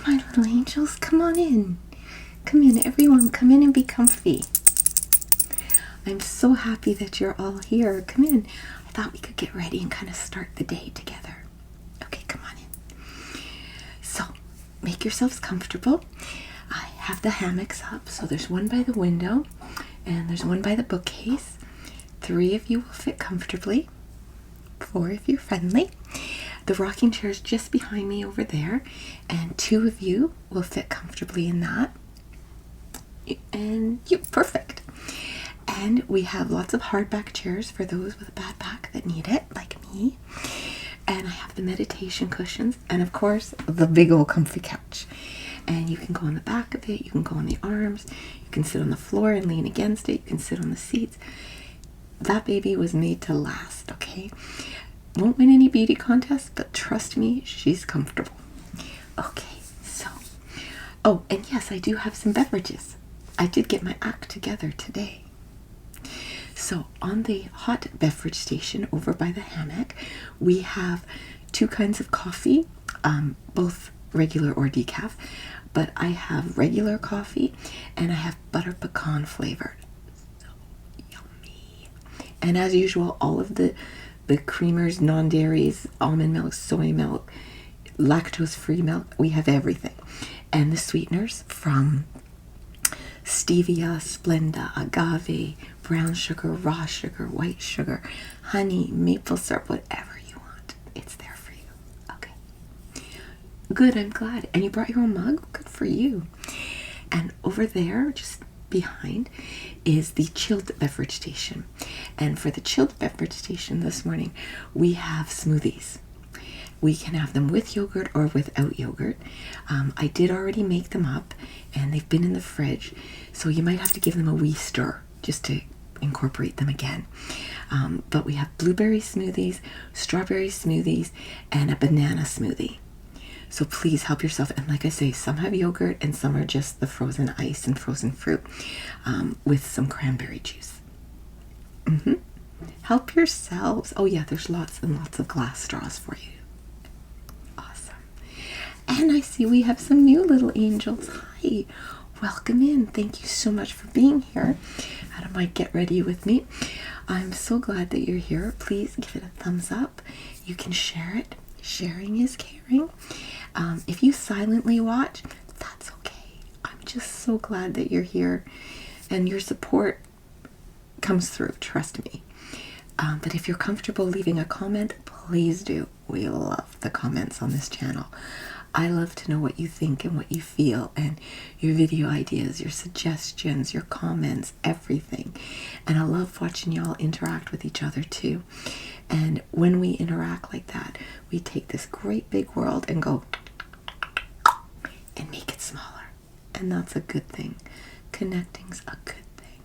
my little angels, come on in. Come in, everyone, come in and be comfy. I'm so happy that you're all here. Come in. I thought we could get ready and kind of start the day together. Okay, come on in. So, make yourselves comfortable. I have the hammocks up, so there's one by the window and there's one by the bookcase. 3 of you will fit comfortably. 4 if you're friendly. The rocking chair is just behind me over there, and 2 of you will fit comfortably in that. And you, perfect. And we have lots of hardback chairs for those with a bad back that need it, like me. And I have the meditation cushions, and of course, the big old comfy couch. And you can go on the back of it, you can go on the arms, you can sit on the floor and lean against it, you can sit on the seats. That baby was made to last, okay? Won't win any beauty contests, but trust me, she's comfortable. Okay, so, oh, and yes, I do have some beverages. I did get my act together today. So on the hot beverage station over by the hammock, we have 2 kinds of coffee, both regular or decaf, but I have regular coffee and I have butter pecan flavored. So yummy. And as usual, all of the creamers, non-dairies, almond milk, soy milk, lactose-free milk, we have everything. And the sweeteners from stevia, Splenda, agave, brown sugar, raw sugar, white sugar, honey, maple syrup, whatever you want. It's there for you. Okay. Good, I'm glad. And you brought your own mug? Good for you. And over there, just behind, is the chilled beverage station. And for the chilled beverage station this morning, we have smoothies. We can have them with yogurt or without yogurt. I did already make them up and they've been in the fridge, so you might have to give them a wee stir just to incorporate them again. But we have blueberry smoothies, strawberry smoothies, and a banana smoothie. So please help yourself. And like I say, some have yogurt and some are just the frozen ice and frozen fruit with some cranberry juice. Help yourselves. Oh yeah, there's lots and lots of glass straws for you. Awesome. And I see we have some new little angels. Hi, welcome in. Thank you so much for being here at my Get Ready With Me. I'm so glad that you're here. Please give it a thumbs up. You can share it. Sharing is caring. If you silently watch, that's okay. I'm just so glad that you're here and your support comes through, trust me. But if you're comfortable leaving a comment, please do. We love the comments on this channel. I love to know what you think and what you feel and your video ideas, your suggestions, your comments, everything. And I love watching y'all interact with each other too. And when we interact like that, we take this great big world and go and make it smaller. And that's a good thing. Connecting's a good thing.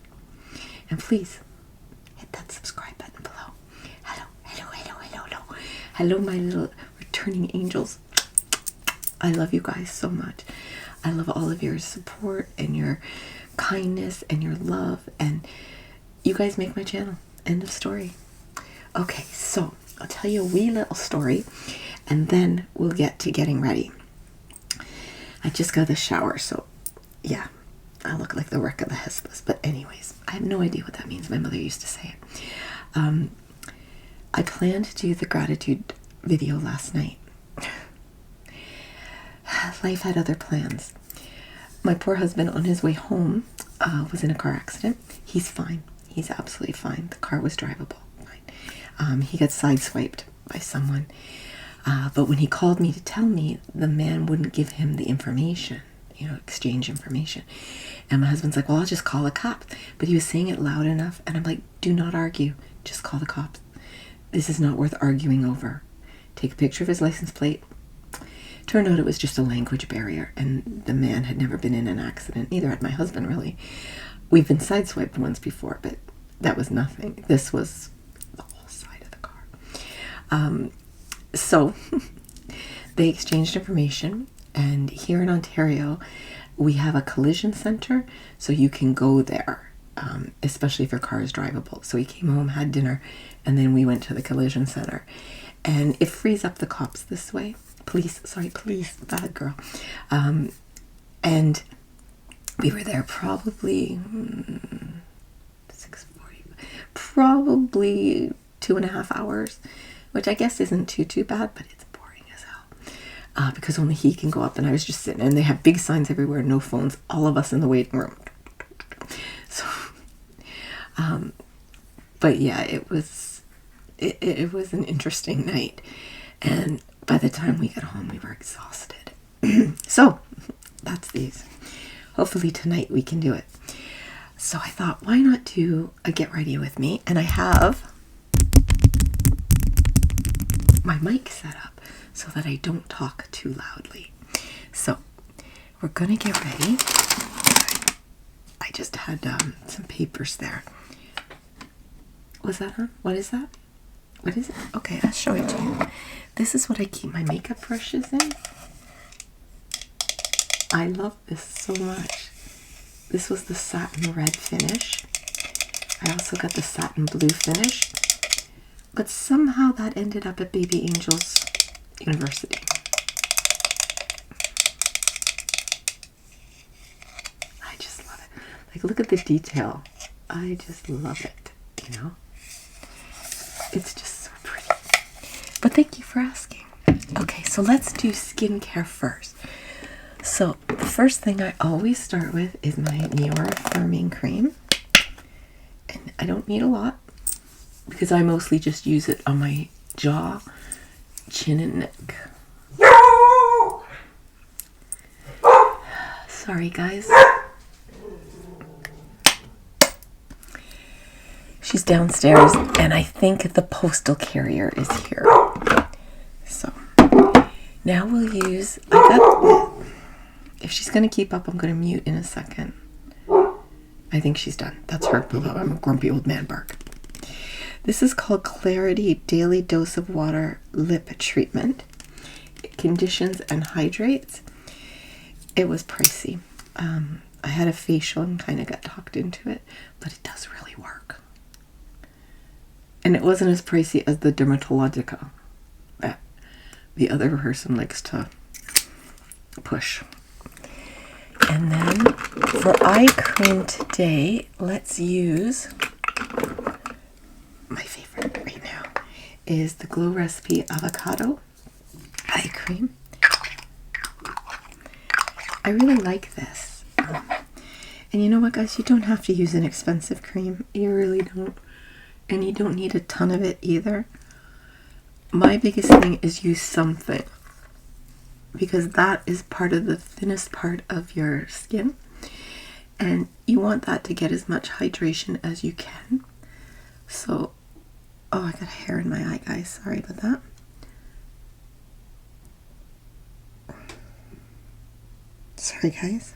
And please hit that subscribe button below. Hello, hello, hello, hello, hello. Hello, my little returning angels. I love you guys so much. I love all of your support and your kindness and your love. And you guys make my channel. End of story. Okay, so I'll tell you a wee little story and then we'll get to getting ready. I just got the shower, so yeah, I look like the wreck of the Hesperus. But anyways, I have no idea what that means. My mother used to say it. I planned to do the gratitude video last night. Life had other plans. My poor husband on his way home was in a car accident. He's fine. He's absolutely fine. The car was drivable. Fine. He got sideswiped by someone. But when he called me to tell me, the man wouldn't give him the information, exchange information. And my husband's like, well, I'll just call the cops. But he was saying it loud enough. And I'm like, do not argue. Just call the cops. This is not worth arguing over. Take a picture of his license plate. Turned out it was just a language barrier. And the man had never been in an accident. Neither had my husband, really. We've been sideswiped once before, but that was nothing. This was the whole side of the car. So they exchanged information, and here in Ontario we have a collision center, so you can go there, especially if your car is drivable. So he came home, had dinner, and then we went to the collision center, and it frees up the cops this way. police, bad girl. And we were there probably 6:40, probably 2.5 hours, which I guess isn't too bad, but it's boring as hell because only he can go up, and I was just sitting, and they have big signs everywhere, no phones, all of us in the waiting room. So, but yeah, it was an interesting night, and by the time we got home, we were exhausted. So that's these. Hopefully tonight we can do it. So I thought, why not do a get ready with me? And I have my mic set up so that I don't talk too loudly. So we're gonna get ready. I just had some papers there. Was that on? What is that? What is it? Okay, I'll show it to you. This is what I keep my makeup brushes in. I love this so much. This was the satin red finish. I also got the satin blue finish. But somehow that ended up at Baby Angel's University. I just love it. Like, look at the detail. I just love it, you know? It's just so pretty. But thank you for asking. Okay, so let's do skincare first. So the first thing I always start with is my Niacinamide firming cream. And I don't need a lot because I mostly just use it on my jaw, chin, and neck. Sorry, guys. She's downstairs, and I think the postal carrier is here. So now we'll use, if she's going to keep up, I'm going to mute in a second. I think she's done. That's her. I'm a grumpy old man bark. This is called Clarity Daily Dose of Water Lip Treatment. It conditions and hydrates. It was pricey. I had a facial and kind of got talked into it, but it does really work. And it wasn't as pricey as the Dermatologica that the other person likes to push. And then for eye cream today, let's use my favorite right now is the Glow Recipe Avocado Eye Cream. I really like this. And you know what, guys? You don't have to use an expensive cream. You really don't. And you don't need a ton of it either. My biggest thing is use something, because that is part of the thinnest part of your skin, and you want that to get as much hydration as you can. So, oh, I got hair in my eye, guys. Sorry about that. Sorry, guys.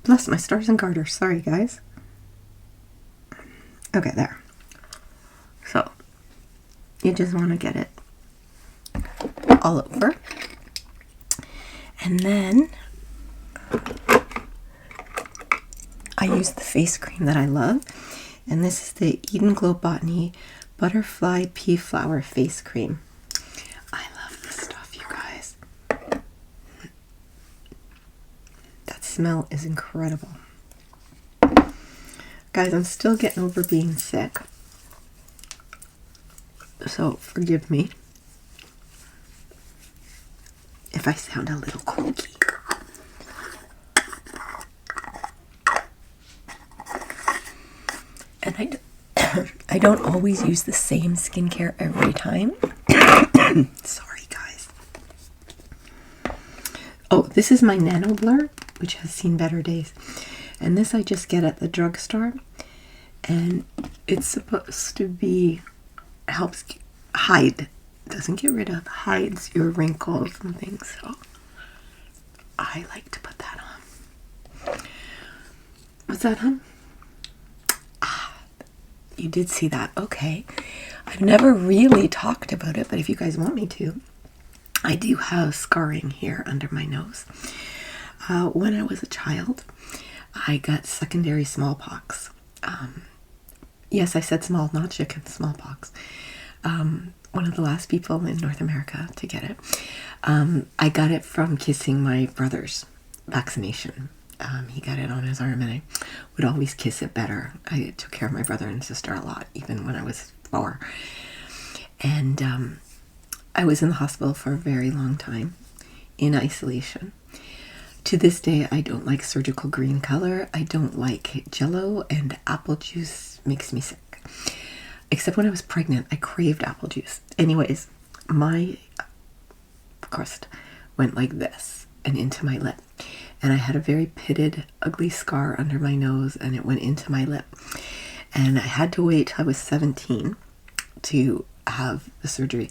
Bless my stars and garters. Sorry, guys. Okay, there. So, you just want to get it all over. And then I use the face cream that I love. And this is the Eden Glow Botany Butterfly Pea Flower Face Cream. I love this stuff, you guys. That smell is incredible. Guys, I'm still getting over being sick, so forgive me if I sound a little croaky. And I don't always use the same skincare every time. Sorry, guys. Oh, this is my Nano Blur, which has seen better days. And this I just get at the drugstore, and it's supposed to be, helps hide, doesn't get rid of, hides your wrinkles and things, so I like to put that on. What's that, hon? Ah, you did see that, okay. I've never really talked about it, but if you guys want me to, I do have scarring here under my nose. When I was a child, I got secondary smallpox. Yes, I said small, not chicken, smallpox. One of the last people in North America to get it. I got it from kissing my brother's vaccination. He got it on his arm, and I would always kiss it better. I took care of my brother and sister a lot, even when I was 4. And I was in the hospital for a very long time in isolation. To this day, I don't like surgical green color. I don't like Jello, and apple juice makes me sick. Except when I was pregnant, I craved apple juice. Anyways, my crust went like this and into my lip. And I had a very pitted, ugly scar under my nose, and it went into my lip. And I had to wait till I was 17 to have the surgery.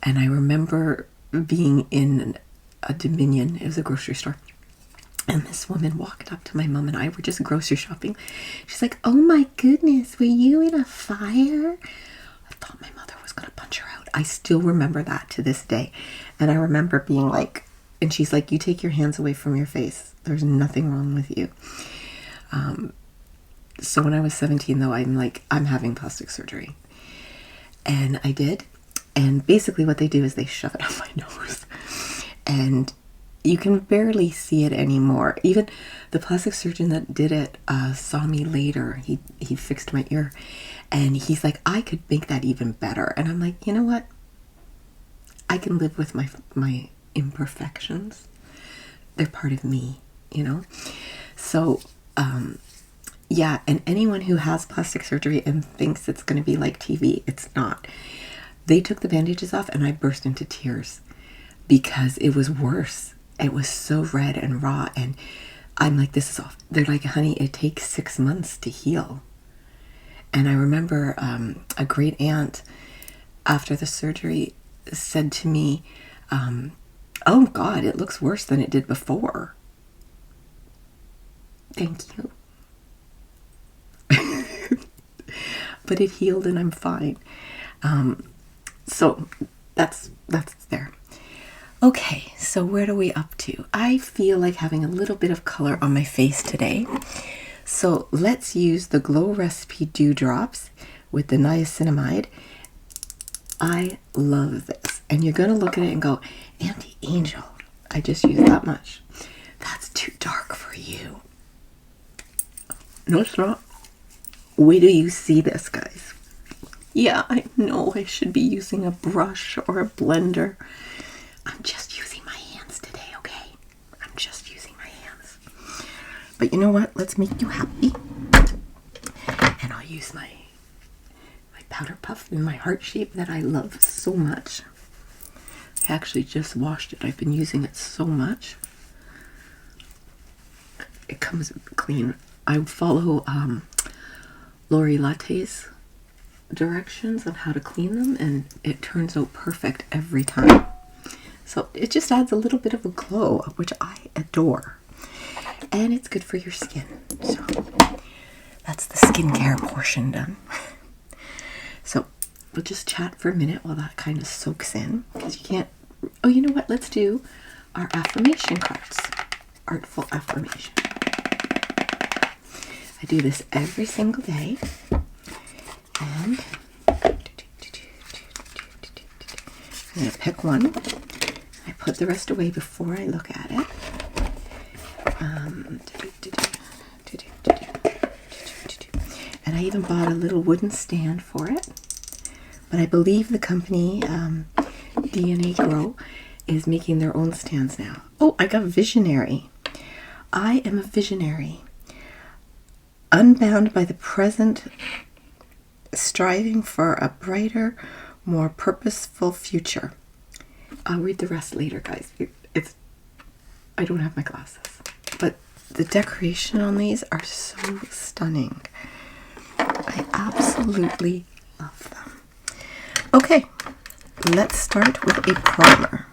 And I remember being in a Dominion, it was a grocery store, and this woman walked up to my mom and I were just grocery shopping. She's like, "Oh my goodness, were you in a fire?" I thought my mother was gonna punch her out. I still remember that to this day. And I remember being like, and she's like, "You take your hands away from your face. There's nothing wrong with you." So when I was 17 though, I'm like, I'm having plastic surgery. And I did. And basically what they do is they shove it up my nose. And you can barely see it anymore. Even the plastic surgeon that did it saw me later. He fixed my ear. And he's like, "I could make that even better." And I'm like, you know what? I can live with my imperfections. They're part of me, you know? So, yeah, and anyone who has plastic surgery and thinks it's going to be like TV, it's not. They took the bandages off and I burst into tears because it was worse. It was so red and raw, and I'm like, this is off. They're like, "Honey, it takes 6 months to heal." And I remember a great aunt after the surgery said to me, "Oh God, it looks worse than it did before." Thank you. But it healed and I'm fine. So that's there. Okay, so what are we up to? I feel like having a little bit of color on my face today. So let's use the Glow Recipe Dewdrops with the Niacinamide. I love this. And you're going to look at it and go, "Auntie Angel, I just used that much. That's too dark for you." No, it's not. Wait till you see this, guys. Yeah, I know I should be using a brush or a blender. I'm just using my hands today, okay? I'm just using my hands. But you know what? Let's make you happy. And I'll use my powder puff in my heart shape that I love so much. I actually just washed it. I've been using it so much. It comes clean. I follow Lori Latte's directions on how to clean them, and it turns out perfect every time. So it just adds a little bit of a glow, which I adore. And it's good for your skin. So that's the skincare portion done. So we'll just chat for a minute while that kind of soaks in, because you can't. Oh, you know what? Let's do our affirmation cards. Artful affirmation. I do this every single day. And I'm going to pick one. I put the rest away before I look at it. And I even bought a little wooden stand for it. But I believe the company, DNA Grow, is making their own stands now. Oh, I got visionary. I am a visionary. Unbound by the present, striving for a brighter, more purposeful future. I'll read the rest later, guys. I don't have my glasses. But the decoration on these are so stunning. I absolutely love them. Okay, let's start with a primer.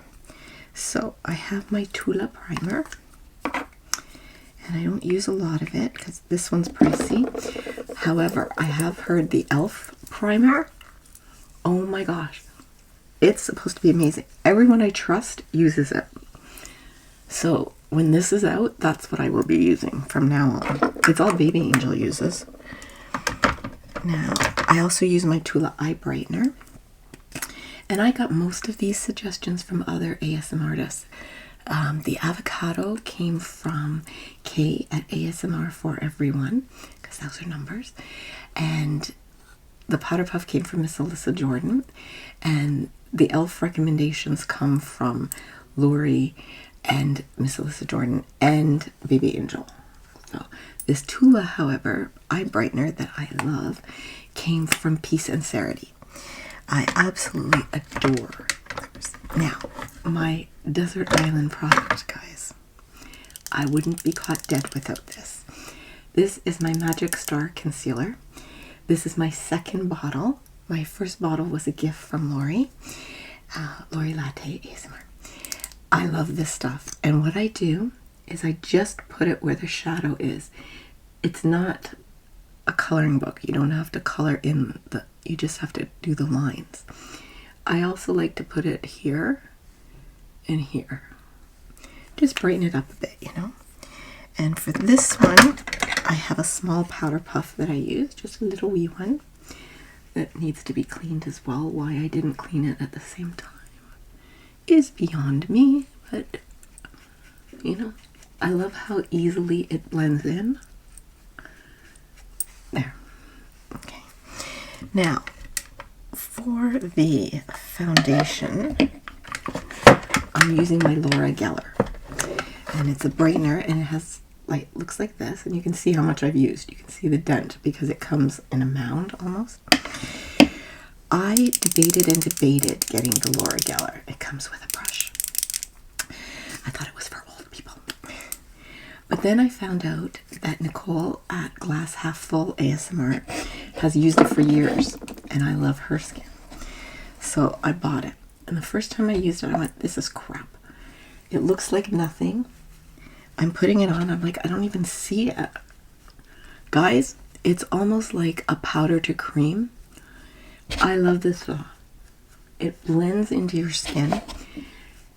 So I have my Tula primer. And I don't use a lot of it because this one's pricey. However, I have heard the e.l.f. primer. Oh my gosh. It's supposed to be amazing. Everyone I trust uses it. So when this is out, that's what I will be using from now on. It's all Baby Angel uses. Now, I also use my Tula eye brightener. And I got most of these suggestions from other ASMR artists. The avocado came from Kay at ASMR for Everyone, because those are numbers. And the powder puff came from Miss Alyssa Jordan. And the e.l.f. recommendations come from Lori and Miss Alyssa Jordan and Baby Angel. So this Tula, however, eye brightener that I love came from Peace and Sarity. I absolutely adore those. Now, my Desert Island product, guys. I wouldn't be caught dead without this. This is my Magic Star Concealer. This is my second bottle. My first bottle was a gift from Lori. Lori Latte ASMR. I love this stuff. And what I do is I just put it where the shadow is. It's not a coloring book. You don't have to color in the, you just have to do the lines. I also like to put it here and here. Just brighten it up a bit, you know. And for this one, I have a small powder puff that I use, just a little wee one that needs to be cleaned as well. Why I didn't clean it at the same time is beyond me, but you know, I love how easily it blends in. There. Okay. Now, for the foundation, I'm using my Laura Geller. And it's a brightener, and it has, like, looks like this, and you can see how much I've used. You can see the dent because it comes in a mound almost. I debated and debated getting the Laura Geller. It comes with a brush. I thought it was for old people. But then I found out that Nicole at Glass Half Full ASMR has used it for years, and I love her skin. So I bought it. And the first time I used it, I went, this is crap. It looks like nothing. I'm putting it on, I'm like, I don't even see it. Guys, it's almost like a powder to cream. I love this stuff. It blends into your skin.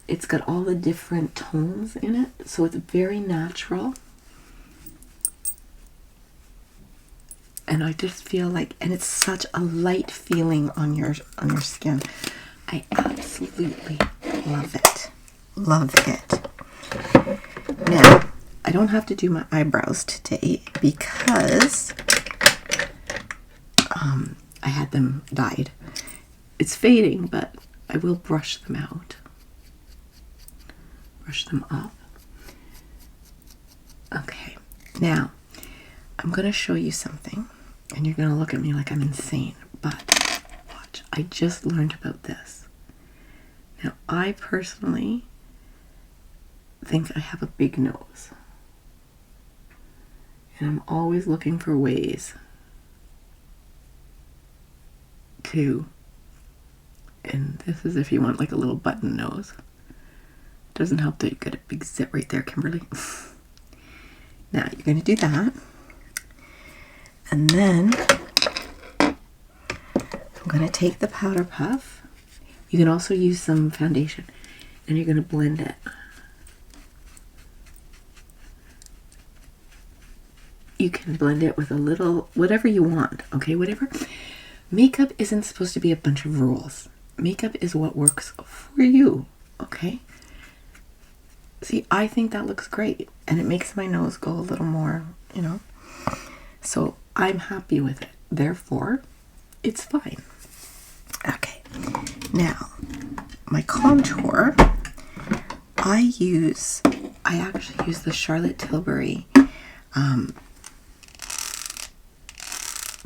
It's got all the different tones in it, so it's very natural. And I just feel like, and it's such a light feeling on your skin. I absolutely love it. Love it. Now, I don't have to do my eyebrows today because I had them dyed. It's fading, but I will brush them out. Brush them up. Okay, now I'm going to show you something, and you're going to look at me like I'm insane, but watch. I just learned about this. Now, I personally think I have a big nose, and I'm always looking for ways to, and this is if you want like a little button nose. Doesn't help that you got a big zit right there, Kimberly. Now you're going to do that, and then I'm going to take the powder puff. You can also use some foundation, and you're going to blend it. You can blend it with a little, whatever you want, okay, whatever. Makeup isn't supposed to be a bunch of rules. Makeup is what works for you, okay? See, I think that looks great, and it makes my nose go a little more, you know. So I'm happy with it. Therefore, it's fine. Okay, now my contour, I actually use the Charlotte Tilbury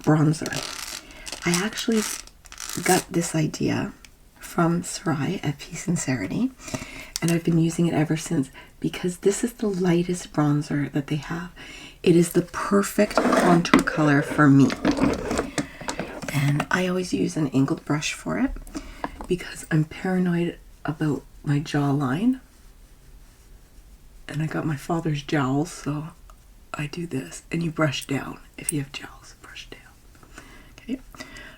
bronzer. I actually got this idea from Sarai at Peace and Sarity, and I've been using it ever since because this is the lightest bronzer that they have. It is the perfect contour color for me. And I always use an angled brush for it because I'm paranoid about my jawline. And I got my father's jowls, so I do this. And you brush down. If you have jowls, brush down. Okay.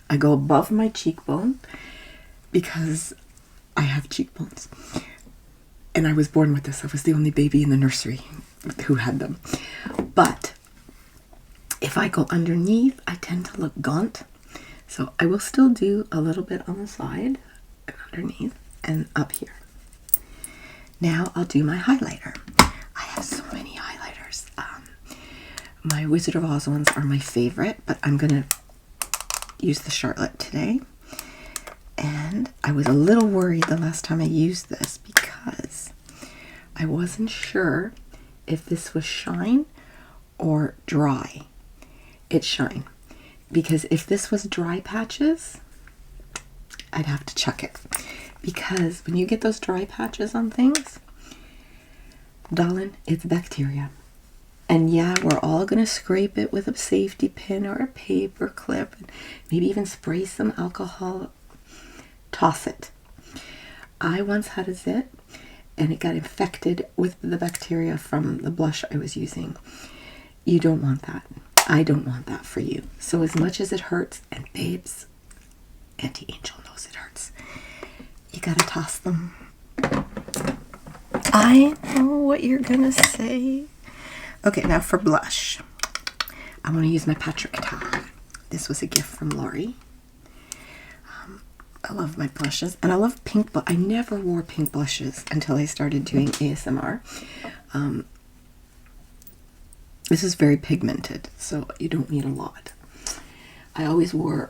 I go above my cheekbone because I have cheekbones. And I was born with this. I was the only baby in the nursery who had them. But if I go underneath, I tend to look gaunt. So I will still do a little bit on the side and underneath and up here. Now I'll do my highlighter. I have so many highlighters. My Wizard of Oz ones are my favorite, but I'm going to use the Charlotte today. And I was a little worried the last time I used this because I wasn't sure if this was shine or dry. It's shine. Because if this was dry patches, I'd have to chuck it. Because when you get those dry patches on things, darling, it's bacteria. And yeah, we're all going to scrape it with a safety pin or a paper clip. And maybe even spray some alcohol. Toss it. I once had a zit and it got infected with the bacteria from the blush I was using. You don't want that. I don't want that for you. So as much as it hurts, and babes, Auntie Angel knows it hurts, you gotta toss them. I know what you're gonna say. Okay, now for blush. I want to use my Patrick Taa. This was a gift from Lori. I love my blushes, and I love pink, but I never wore pink blushes until I started doing ASMR. This is very pigmented, so you don't need a lot. I always wore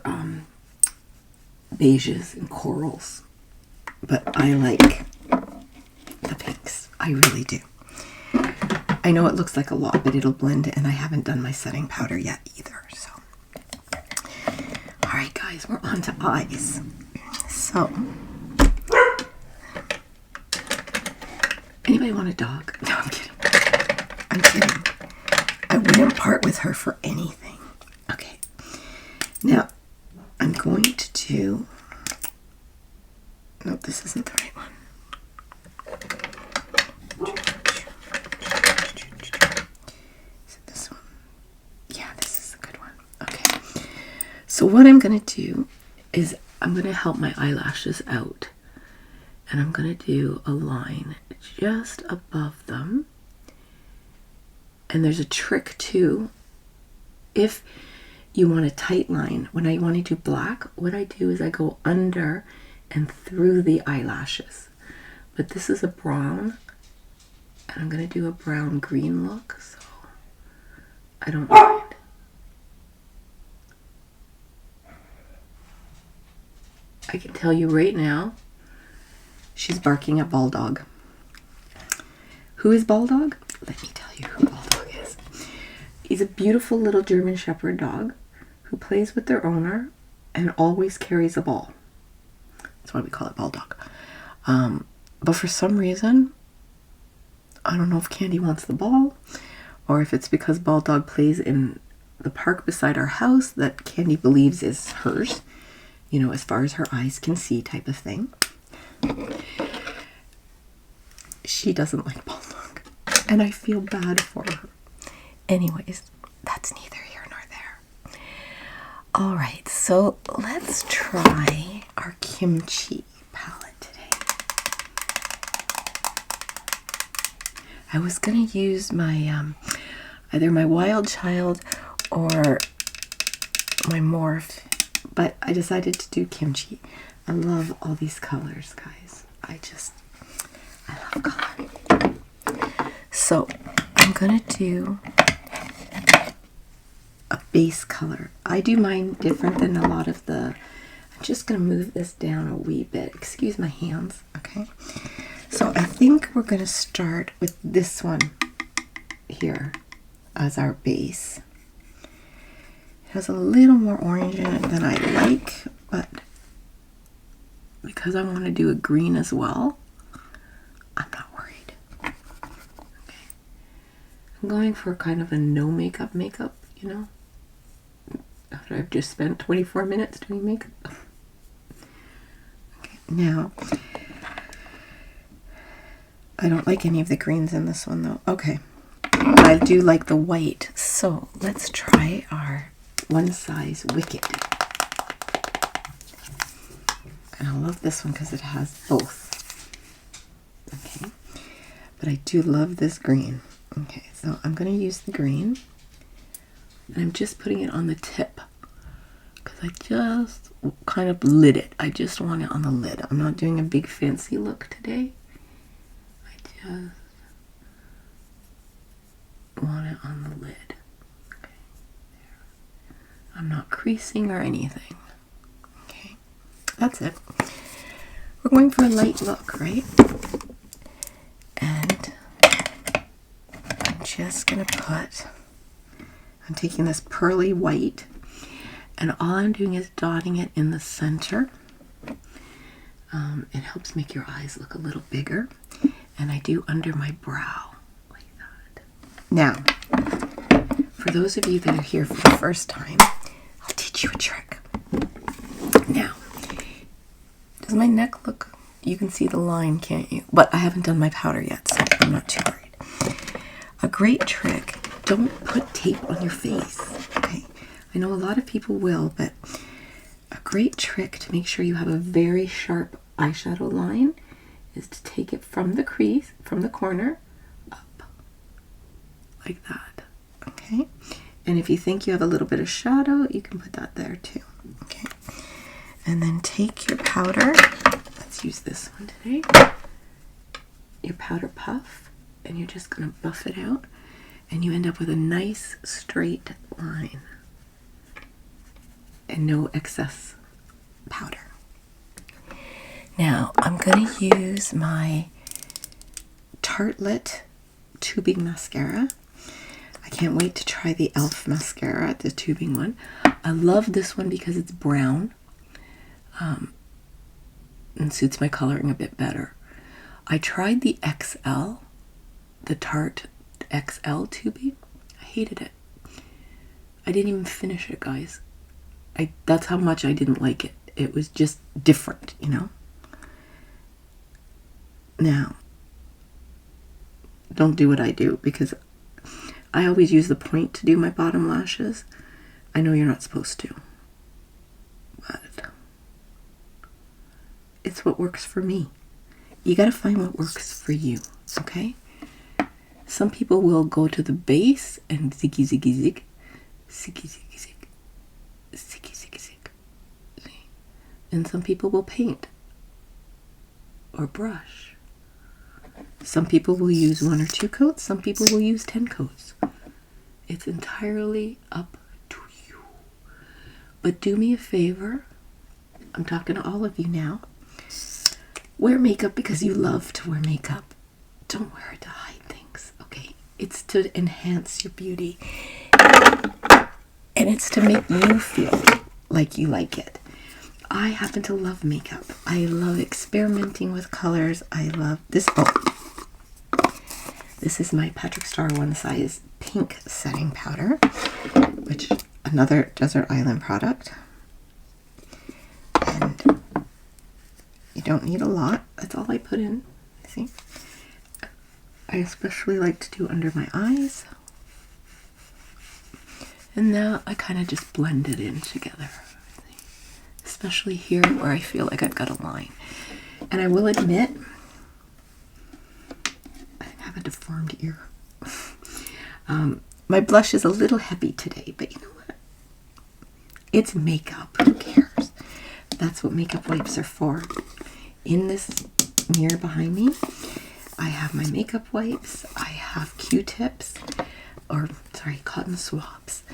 beiges and corals, but I like the pinks. I really do. I know it looks like a lot, but it'll blend, and I haven't done my setting powder yet either. So, all right, guys, we're on to eyes. So, anybody want a dog? No, I'm kidding. I'm kidding. I wouldn't part with her for anything. Okay. Now, I'm going to do... Nope, this isn't the right one. Is it this one? Yeah, this is a good one. Okay. So what I'm going to do is I'm going to help my eyelashes out. And I'm going to do a line just above them. And there's a trick too. If you want a tight line, when I want to do black, what I do is I go under and through the eyelashes. But this is a brown, and I'm going to do a brown green look, so I don't mind. I can tell you right now, she's barking at Bulldog. Who is Bulldog? Let me tell you who Bulldog is. He's a beautiful little German Shepherd dog who plays with their owner and always carries a ball. That's why we call it Bulldog. But for some reason, I don't know if Candy wants the ball or if it's because Bulldog plays in the park beside our house that Candy believes is hers. You know, as far as her eyes can see type of thing. She doesn't like Bulldog. And I feel bad for her. Anyways, that's neither here nor there. Alright, so let's try our kimchi palette today. I was going to use my, either my Wild Child or my Morph, but I decided to do kimchi. I love all these colors, guys. I love color. So I'm gonna do a base color. I do mine different than a lot of the, I'm just gonna move this down a wee bit. Excuse my hands, okay? So I think we're gonna start with this one here as our base. It has a little more orange in it than I like, but because I want to do a green as well, I'm not worried. Okay. I'm going for kind of a no makeup, you know, after I've just spent 24 minutes doing makeup. Okay, now, I don't like any of the greens in this one though. Okay, but I do like the white, so let's try our One Size Wicked. And I love this one because it has both. Okay. but I do love this green. Okay, so I'm going to use the green, and I'm just putting it on the tip because I just kind of lit it. I just want it on the lid. I'm not doing a big fancy look today. I just want it on the lid. Okay, there. I'm not creasing or anything. Okay, that's it. We're going for a light look, right? And I'm just gonna I'm taking this pearly white, and all I'm doing is dotting it in the center. It helps make your eyes look a little bigger, and I do under my brow like that. Now, for those of you that are here for the first time, I'll teach you a trick. Now, does my neck look, you can see the line, can't you? But I haven't done my powder yet, so I'm not too worried. A great trick, don't put tape on your face, okay? I know a lot of people will, but a great trick to make sure you have a very sharp eyeshadow line is to take it from the crease, from the corner, up, like that, okay? And if you think you have a little bit of shadow, you can put that there too, okay? And then take your powder, let's use this one today, your powder puff, and you're just gonna buff it out, and you end up with a nice straight line and no excess powder. Now I'm gonna use my Tartelette tubing mascara. I can't wait to try the e.l.f. mascara, the tubing one. I love this one because it's brown and suits my coloring a bit better. I tried the XL, the Tarte XL tubing. I hated it. I didn't even finish it, guys. That's how much I didn't like it. It was just different, you know? Now, don't do what I do, because I always use the point to do my bottom lashes. I know you're not supposed to, but it's what works for me. You gotta find what works for you, okay? Some people will go to the base and ziggy, ziggy, zig, ziggy, ziggy, zig, ziggy, ziggy, zig. See? And some people will paint or brush. Some people will use 1 or 2 coats. Some people will use 10 coats. It's entirely up to you. But do me a favor. I'm talking to all of you now. Wear makeup because you love to wear makeup. Don't wear it to hide things, okay? It's to enhance your beauty. And it's to make you feel like you like it. I happen to love makeup. I love experimenting with colors. I love this. Oh, this is my Patrick Star One Size Pink Setting Powder, which another desert island product. And you don't need a lot. That's all I put in. See? I especially like to do under my eyes. And now I kind of just blend it in together. Especially here where I feel like I've got a line. And I will admit, I have a deformed ear. My blush is a little heavy today, but you know what? It's makeup. Who cares? That's what makeup wipes are for. In this mirror behind me, I have my makeup wipes. I have Q-tips, or sorry, cotton swabs.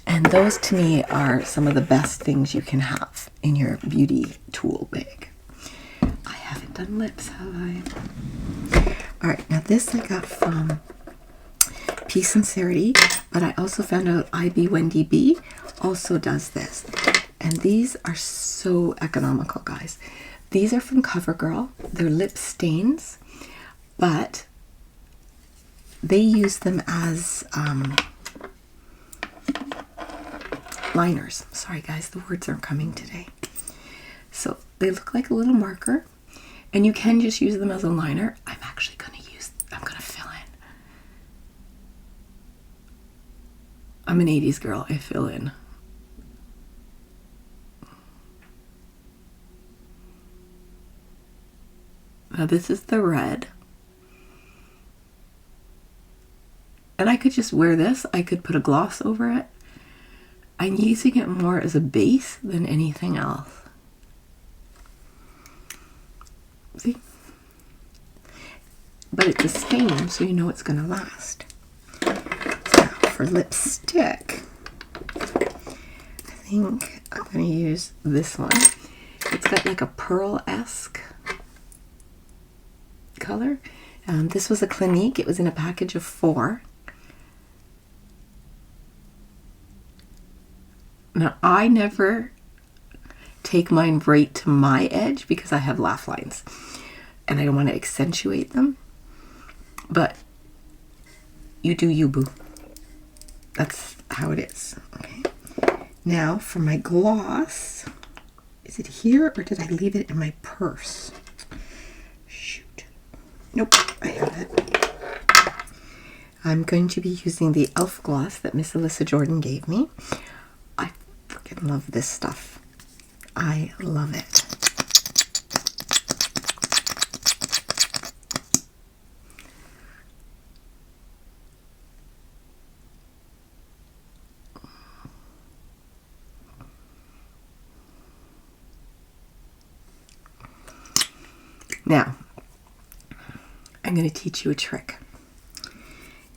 And those to me are some of the best things you can have in your beauty tool bag. I haven't done lips, have I? Alright, now this I got from Peace Sincerity, but I also found out IB Wendy B also does this. And these are so economical, guys. These are from CoverGirl. They're lip stains, but they use them as liners. Sorry guys, the words aren't coming today. So they look like a little marker, and you can just use them as a liner. I'm actually going to fill in. I'm an 80s girl, I fill in. Now this is the red. And I could just wear this. I could put a gloss over it. I'm using it more as a base than anything else. See? But it's a stain, so you know it's going to last. Now, for lipstick, I think I'm going to use this one. It's got like a pearl-esque color. This was a Clinique. It was in a package of 4. Now, I never take mine right to my edge because I have laugh lines and I don't want to accentuate them. But you do you, boo. That's how it is. Okay. Now for my gloss, is it here or did I leave it in my purse? Shoot. Nope, I have it. I'm going to be using the e.l.f. gloss that Miss Alyssa Jordan gave me. I freaking love this stuff. I love it. Now, I'm going to teach you a trick.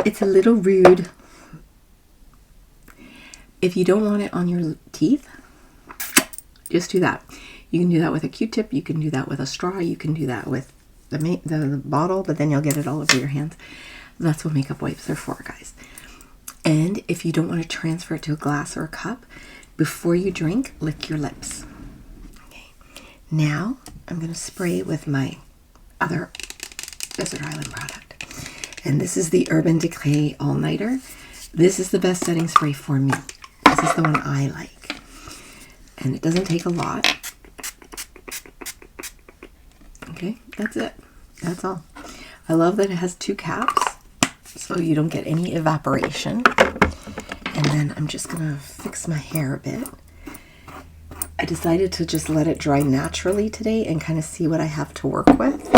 It's a little rude. If you don't want it on your teeth, just do that. You can do that with a Q-tip. You can do that with a straw. You can do that with the bottle, but then you'll get it all over your hands. That's what makeup wipes are for, guys. And if you don't want to transfer it to a glass or a cup, before you drink, lick your lips. Okay. Now, I'm going to spray with my other Desert Island product. And this is the Urban Decay All Nighter. This is the best setting spray for me. This is the one I like. And it doesn't take a lot. Okay, that's it. That's all. I love that it has 2 caps, so you don't get any evaporation. And then I'm just gonna fix my hair a bit. I decided to just let it dry naturally today and kind of see what I have to work with.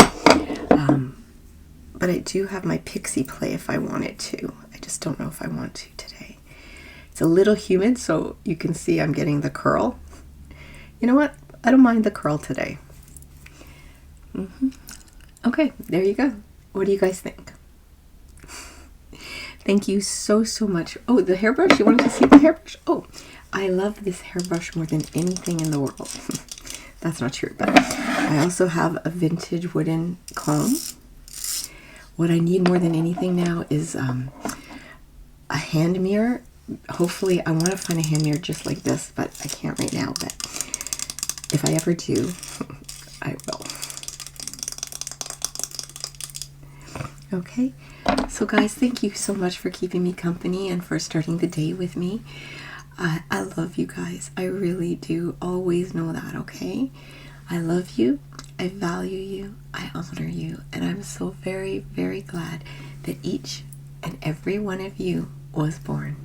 But I do have my Pixie Play if I wanted to. I just don't know if I want to today. It's a little humid, so you can see I'm getting the curl. You know what? I don't mind the curl today. Okay, there you go. What do you guys think? Thank you so, so much. Oh, the hairbrush. You wanted to see the hairbrush? Oh, I love this hairbrush more than anything in the world. That's not true, but I also have a vintage wooden comb. What I need more than anything now is a hand mirror. Hopefully, I want to find a hand mirror just like this, but I can't right now. But if I ever do, I will. Okay, so guys, thank you so much for keeping me company and for starting the day with me. I love you guys. I really do. Always know that, okay? I love you. I value you. I honor you. And I'm so very, very glad that each and every one of you was born.